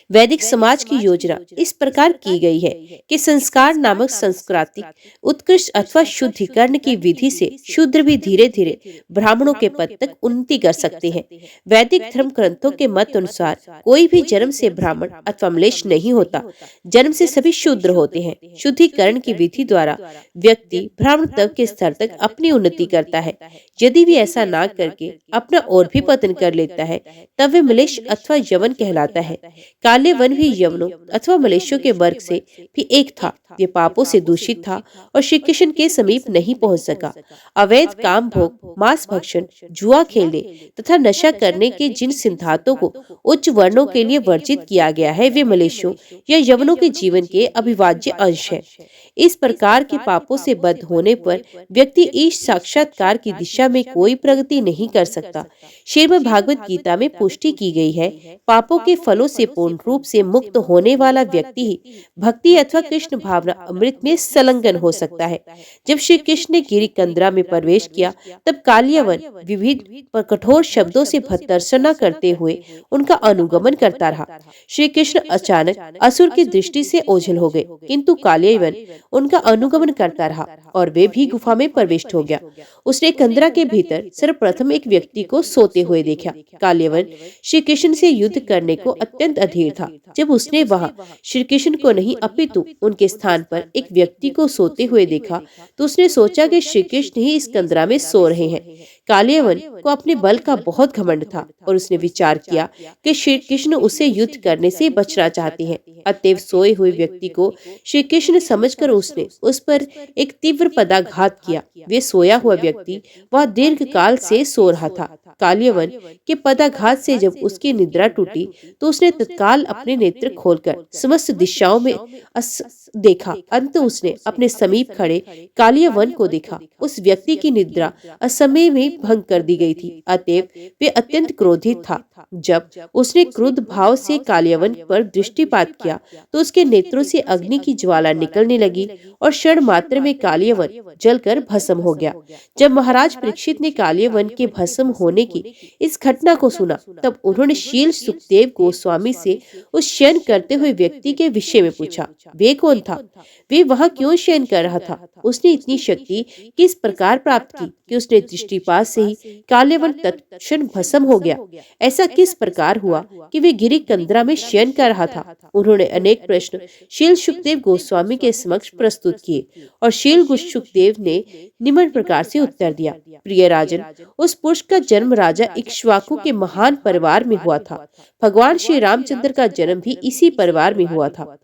S2: वैदिक समाज की योजना इस प्रकार की गई है कि संस्कार नामक सांस्कृतिक उत्कृष्ट अथवा शुद्धिकरण की विधि से शूद्र भी धीरे धीरे ब्राह्मणों के पद तक उन्नति कर सकते हैं। वैदिक धर्म ग्रंथों के मत अनुसार कोई भी जन्म से ब्राह्मण अथवा म्लेच्छ नहीं होता। जन्म से सभी शूद्र होते हैं। शुद्धिकरण की विधि द्वारा व्यक्ति ब्राह्मण तक के स्तर तक अपनी उन्नति करता है। यदि वे ऐसा ना करके अपना और भी पतन कर लेता है, तब वे मलेच्छ अथवा यवन कहलाता है। काले वन भी यवनों अथवा मलेच्छों के वर्ग से भी एक था। ये पापों से दूषित था और श्री कृष्ण के समीप नहीं पहुंच सका। अवैध काम भोग, मांस भक्षण, जुआ खेलने तथा नशा करने के जिन सिद्धांतों को उच्च वर्णों के लिए वर्जित किया गया है, वे मलेच्छों या यवनों के जीवन के अविभाज्य अंश है। इस प्रकार के पापों से बद्ध होने पर व्यक्ति इस साक्षात्कार की दिशा में कोई प्रगति नहीं कर सकता। श्रीमद् भागवत गीता में पुष्टि की गई है, पापों के फलों से पूर्ण रूप से मुक्त होने वाला व्यक्ति ही भक्ति अथवा कृष्ण भावना अमृत में संलग्न हो सकता है। जब श्री कृष्ण ने गिरि कंदरा में प्रवेश किया, तब कालियावन विविध पर कठोर शब्दों से भर्त्सना करते हुए उनका अनुगमन करता रहा। श्री कृष्ण अचानक असुर की दृष्टि से ओझल हो गए, किंतु कालियावन उनका अनुगमन करता रहा और वे भी गुफा में प्रविष्ट हो गया। उसने कंदरा के भीतर सर्वप्रथम एक व्यक्ति को सोते हुए देखा। कालियावन श्री कृष्ण से युद्ध करने को अत्यंत अधीर था। जब उसने वहां श्री कृष्ण को नहीं अपितु उनके स्थान पर एक व्यक्ति को सोते हुए देखा, तो उसने सोचा कि श्री कृष्ण ही इस कंदरा में सो रहे हैं। कालियावन को अपने बल का बहुत घमंड था और उसने विचार किया कि श्री कृष्ण उसे युद्ध करने से बचना चाहते हैं। अतएव सोए हुए व्यक्ति को श्री कृष्ण समझकर उसने उस पर एक तीव्र पदाघात किया। वे सोया हुआ व्यक्ति वह दीर्घ काल से सो रहा था। कालियावन के पदाघात से जब उसकी निद्रा टूटी, तो उसने तत्काल अपने नेत्र खोलकर समस्त दिशाओं में देखा। अंत उसने अपने समीप खड़े कालियावन को देखा। उस व्यक्ति की निद्रा असमय में भंग कर दी गई थी। अतएव वे अत्यंत क्रोधित था। जब उसने क्रुद्ध भाव से कालियावन पर दृष्टिपात किया, तो उसके नेत्रों से अग्नि की ज्वाला निकलने लगी और क्षण मात्र में कालियावन जलकर भस्म हो गया। जब महाराज परीक्षित ने कालियावन के भस्म होने की इस घटना को सुना, तब उन्होंने शील सुखदेव गोस्वामी से उस शयन करते हुए व्यक्ति के विषय में पूछा। वे कौन था? वे वहां क्यों शयन कर रहा था? उसने इतनी शक्ति किस प्रकार प्राप्त की कि उसने दृष्टिपात से ही कालियावन तत्क्षण भस्म हो गया? ऐसा किस प्रकार हुआ कि वे गिरि कंदरा में शयन कर रहा था? उन्होंने अनेक प्रश्न शील सुखदेव गोस्वामी के समक्ष प्रस्तुत किए और शील सुखदेव ने निम्न प्रकार से उत्तर दिया। प्रिय राजन, उस पुरुष का जन्म राजा इक्ष्वाकु के महान परिवार में हुआ था। भगवान श्री रामचंद्र का जन्म भी इसी परिवार में हुआ था।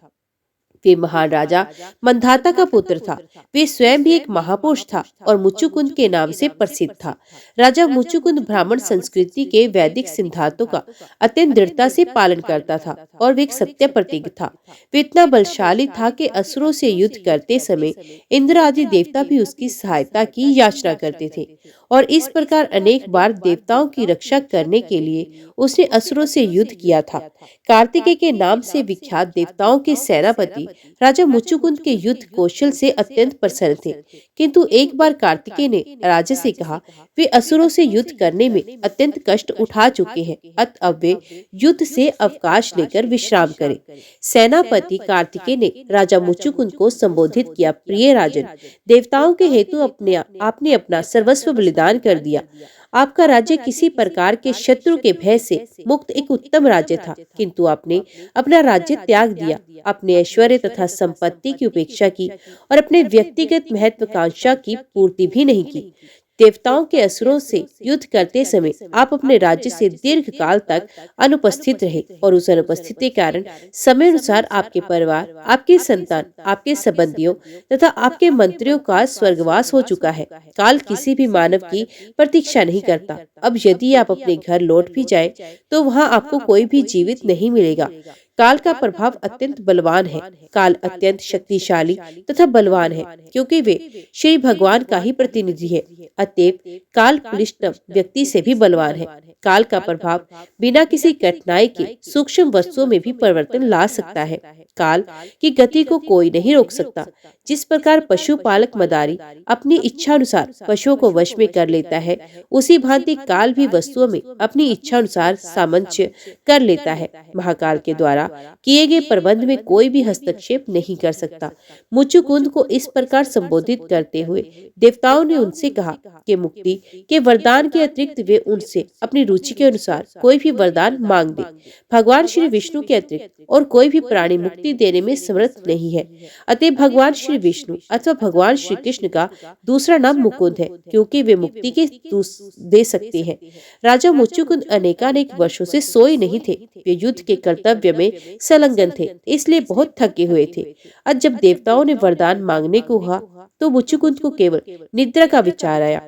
S2: वे महान राजा मंधाता का पुत्र था। वे स्वयं भी एक महापुरुष था और मुचुकुंद के नाम से प्रसिद्ध था। राजा मुचुकुंद ब्राह्मण संस्कृति के वैदिक सिद्धांतों का अत्यंत दृढ़ता से पालन करता था और वे एक सत्य प्रतीक था। वे इतना बलशाली था कि असुरों से युद्ध करते समय इंद्र आदि देवता भी उसकी सहायता की याचना करते थे और इस प्रकार अनेक बार देवताओं की रक्षा करने के लिए उसने असुरों से युद्ध किया था। कार्तिकेय के नाम से विख्यात देवताओं के सेनापति राजा मुचुकुंद के युद्ध कौशल से अत्यंत प्रसन्न थे, किंतु एक बार कार्तिकेय ने राजा से कहा, वे असुरों से युद्ध करने में अत्यंत कष्ट उठा चुके हैं, अतः वे युद्ध से अवकाश लेकर विश्राम करें। सेनापति कार्तिकेय ने राजा मुचुकुंद को संबोधित किया, प्रिय राजन, देवताओं के हेतु आपने अपना सर्वस्व बलिदान कर दिया। आपका राज्य किसी प्रकार के शत्रु के भय से मुक्त एक उत्तम राज्य था, किंतु आपने अपना राज्य त्याग दिया, अपने ऐश्वर्य तथा संपत्ति की उपेक्षा की और अपने व्यक्तिगत महत्वाकांक्षा की पूर्ति भी नहीं की। देवताओं के असुरों से युद्ध करते समय आप अपने राज्य से दीर्घ काल तक अनुपस्थित रहे और उस अनुपस्थिति के कारण समय अनुसार आपके परिवार, आपके संतान, आपके संबंधियों तथा आपके मंत्रियों का स्वर्गवास हो चुका है। काल किसी भी मानव की प्रतीक्षा नहीं करता। अब यदि आप अपने घर लौट भी जाए, तो वहाँ आपको कोई भी जीवित नहीं मिलेगा। काल का प्रभाव अत्यंत बलवान है। काल अत्यंत शक्तिशाली तथा बलवान है, क्योंकि वे श्री भगवान का ही प्रतिनिधि है। अतएव काल क्लिष्ट व्यक्ति से भी बलवान है। काल का प्रभाव बिना किसी कठिनाई के सूक्ष्म वस्तुओं में भी परिवर्तन ला सकता है। काल की गति को कोई नहीं रोक सकता। जिस प्रकार पशुपालक मदारी अपनी इच्छा अनुसार पशुओं को वश में कर लेता है, उसी भांति काल भी वस्तुओं में अपनी इच्छा अनुसार सामंजस्य कर लेता है। महाकाल के द्वारा द्वारा किए गए प्रबंध में कोई भी हस्तक्षेप नहीं कर सकता। मुचुकुंद को इस प्रकार संबोधित करते हुए देवताओं ने उनसे कहा कि मुक्ति के वरदान के अतिरिक्त वे उनसे अपनी रुचि के अनुसार कोई भी वरदान मांग दे। भगवान श्री विष्णु के अतिरिक्त और कोई भी प्राणी मुक्ति देने में समर्थ नहीं है। अतः भगवान श्री विष्णु अथवा भगवान श्री कृष्ण का दूसरा नाम मुकुंद है, क्योंकि वे मुक्ति के दे सकते हैं। राजा मुचुकुंद अनेकानेक वर्षों से सोए नहीं थे। वे युद्ध के कर्तव्य में संलग्न थे, इसलिए बहुत थके हुए थे। आज जब देवताओं ने वरदान मांगने को कहा तो मुचुकुंद को केवल निद्रा का विचार आया।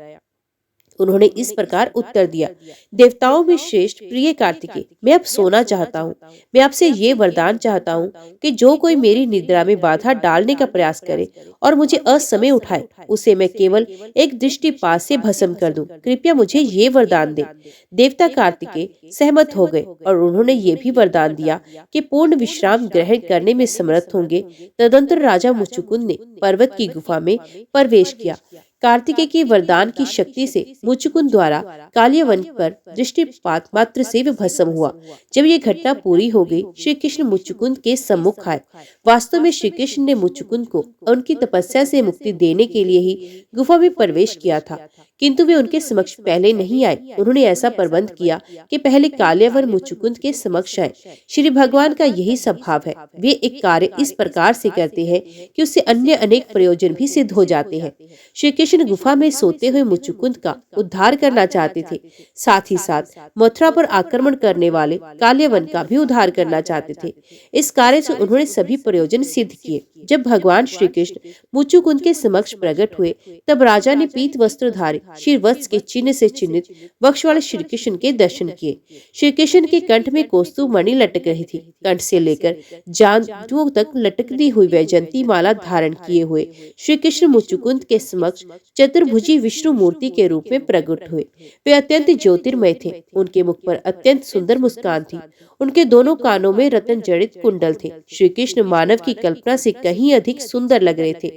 S2: उन्होंने इस प्रकार उत्तर दिया, देवताओं में श्रेष्ठ प्रिय कार्तिकेय, मैं अब सोना चाहता हूँ। मैं आपसे ये वरदान चाहता हूँ कि जो कोई मेरी निद्रा में बाधा डालने का प्रयास करे और मुझे असमय उठाए, उसे मैं केवल एक दृष्टिपात से भस्म कर दूं। कृपया मुझे ये वरदान दे। देवता कार्तिकेय सहमत हो गए और उन्होंने ये भी वरदान दिया कि पूर्ण विश्राम ग्रहण करने में समर्थ होंगे। तदंतर राजा मुचुकुंद ने पर्वत की गुफा में प्रवेश किया। कार्तिकेय के वरदान की शक्ति से मुचुकुंद द्वारा कालियावन पर दृष्टिपात मात्र से भस्म हुआ। जब ये घटना पूरी हो गई, श्री कृष्ण मुचुकुंद के सम्मुख आए। वास्तव में श्री कृष्ण ने मुचुकुंद को उनकी तपस्या से मुक्ति देने के लिए ही गुफा में प्रवेश किया था, किंतु वे उनके समक्ष पहले नहीं आए। उन्होंने ऐसा प्रबंध किया कि पहले कालियावन मुचुकुंद के समक्ष आए। श्री भगवान का यही स्वभाव है। वे एक कार्य इस प्रकार से करते हैं कि उससे अन्य अनेक प्रयोजन भी सिद्ध हो जाते हैं। श्री कृष्ण गुफा में सोते हुए मुचुकुंद का उद्धार करना चाहते थे, साथ ही साथ मथुरा पर आक्रमण करने वाले कालियावन का भी उद्धार करना चाहते थे। इस कार्य से उन्होंने सभी प्रयोजन सिद्ध किए। जब भगवान श्री कृष्ण मुचुकुंद के समक्ष प्रकट हुए, तब राजा ने पीत वस्त्र धारे शिरवत्स के चिन्ह से चिन्हित वक्ष वाले श्री कृष्ण के दर्शन किए। श्री कृष्ण के कंठ में कौस्तुभ मणि लटक रही थी। कंठ से लेकर जांघों तक लटकती हुई वैजयंती माला धारण किए हुए श्री कृष्ण मुचुकुंद के समक्ष चतुर्भुजी विष्णु मूर्ति के रूप में प्रकट हुए। वे अत्यंत ज्योतिर्मय थे। उनके मुख पर अत्यंत सुंदर मुस्कान थी। उनके दोनों कानों में रत्न जड़ित कुंडल थे। श्री कृष्ण मानव की कल्पना से कहीं अधिक सुंदर लग रहे थे।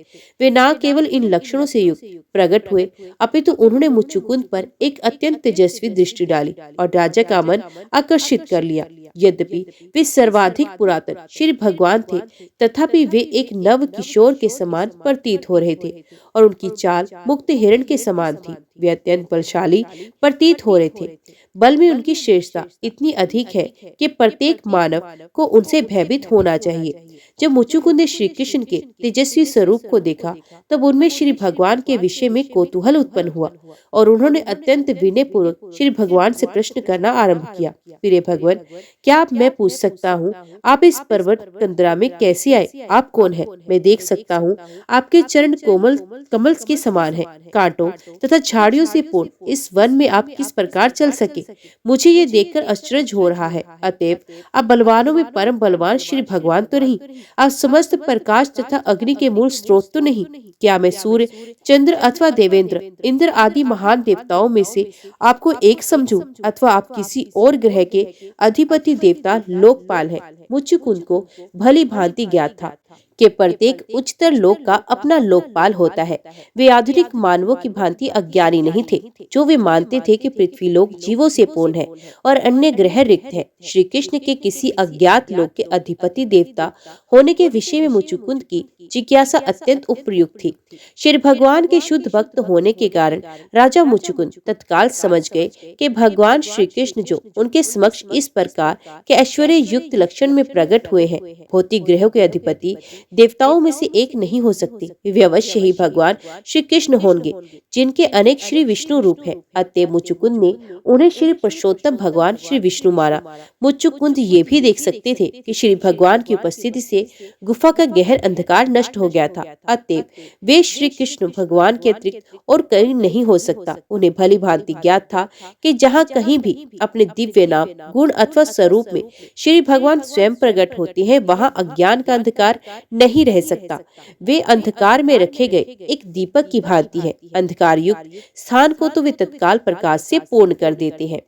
S2: वे न केवल इन लक्षणों से युक्त प्रकट हुए, अपितु उन्होंने मुचुकुंद पर एक अत्यंत तेजस्वी दृष्टि डाली और राजा का मन आकर्षित कर लिया। यद्यपि वे सर्वाधिक पुरातन श्री भगवान थे, तथापि वे एक नव किशोर के समान प्रतीत हो रहे थे और उनकी चाल मुक्त हिरण के समान थी। वे अत्यंत बलशाली प्रतीत हो रहे थे। बल में उनकी श्रेष्ठता इतनी अधिक है कि प्रत्येक मानव को उनसे भयभीत होना चाहिए। जब मुचुकुंद ने श्री कृष्ण के तेजस्वी स्वरूप को देखा, तब उनमें श्री भगवान के विषय में कौतूहल उत्पन्न हुआ और उन्होंने अत्यंत विनय पूर्वक श्री भगवान से प्रश्न करना आरंभ किया। प्रिय भगवान, क्या आप मैं पूछ सकता हूँ, आप इस पर्वत कंदरा में कैसे आए? आप कौन है? मैं देख सकता हूँ आपके चरण कोमल कमल के समान है। कांटों तथा झाड़ियों से पूर्ण इस वन में आप किस प्रकार चल सके? मुझे ये देखकर आश्चर्य हो रहा है। अतएव आप बलवानों में परम बलवान श्री भगवान तो नहीं? आप समस्त प्रकाश तथा अग्नि के मूल स्रोत तो नहीं? क्या मैं सूर्य, चंद्र अथवा देवेंद्र, इंद्र आदि महान देवताओं में से आपको एक समझूं, अथवा आप किसी और ग्रह के अधिपति देवता लोकपाल हैं? मुचुकुंद को भली भांति ज्ञात था कि प्रत्येक उच्चतर लोक का अपना लोकपाल होता है। वे आधुनिक मानवों की भांति अज्ञानी नहीं थे, जो वे मानते थे कि पृथ्वी लोक जीवों से पूर्ण है और अन्य ग्रह रिक्त है। श्री कृष्ण के किसी अज्ञात लोक के अधिपति देवता होने के विषय में मुचुकुंद की जिज्ञासा अत्यंत उपयुक्त थी। श्री भगवान के शुद्ध भक्त होने के कारण राजा मुचुकुंद तत्काल समझ गए कि भगवान श्री कृष्ण जो उनके समक्ष इस प्रकार के ऐश्वर्य युक्त लक्षण में प्रकट हुए हैं, भौतिक ग्रहों के अधिपति देवताओं में से एक नहीं हो सकते। वे अवश्य ही भगवान श्री कृष्ण होंगे, जिनके अनेक श्री विष्णु रूप हैं। अतः मुचुकुंद ने उन्हें श्री पुरुषोत्तम भगवान श्री विष्णु माना। मुचुकुंद ये भी देख सकते थे कि श्री भगवान की उपस्थिति से गुफा का गहन अंधकार नष्ट हो गया था। अतः वे श्री कृष्ण भगवान के अतिरिक्त और कहीं नहीं हो सकता। उन्हें भली भांति ज्ञात था कि जहाँ कहीं भी अपने दिव्य नाम, गुण अथवा स्वरूप में श्री भगवान स्वयं प्रकट होते हैं, वहाँ अज्ञान का अंधकार नहीं रह सकता। वे अंधकार में रखे गए एक दीपक की भांति है। अंधकार युक्त स्थान को तो वे तत्काल प्रकाश से पूर्ण कर देते हैं।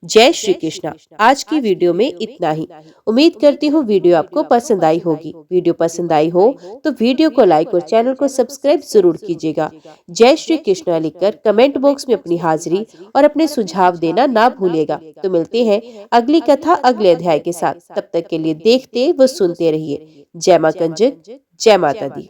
S2: जय श्री कृष्णा। आज की वीडियो में इतना ही। उम्मीद करती हूँ वीडियो आपको पसंद आई होगी। वीडियो पसंद आई हो तो वीडियो को लाइक और चैनल को सब्सक्राइब जरूर कीजिएगा। जय श्री कृष्णा लिखकर कमेंट बॉक्स में अपनी हाजिरी और अपने सुझाव देना ना भूलिएगा। तो मिलते हैं अगली कथा अगले अध्याय के साथ। तब तक के लिए देखते व सुनते रहिए। जय मां कंजक, जय माता दी।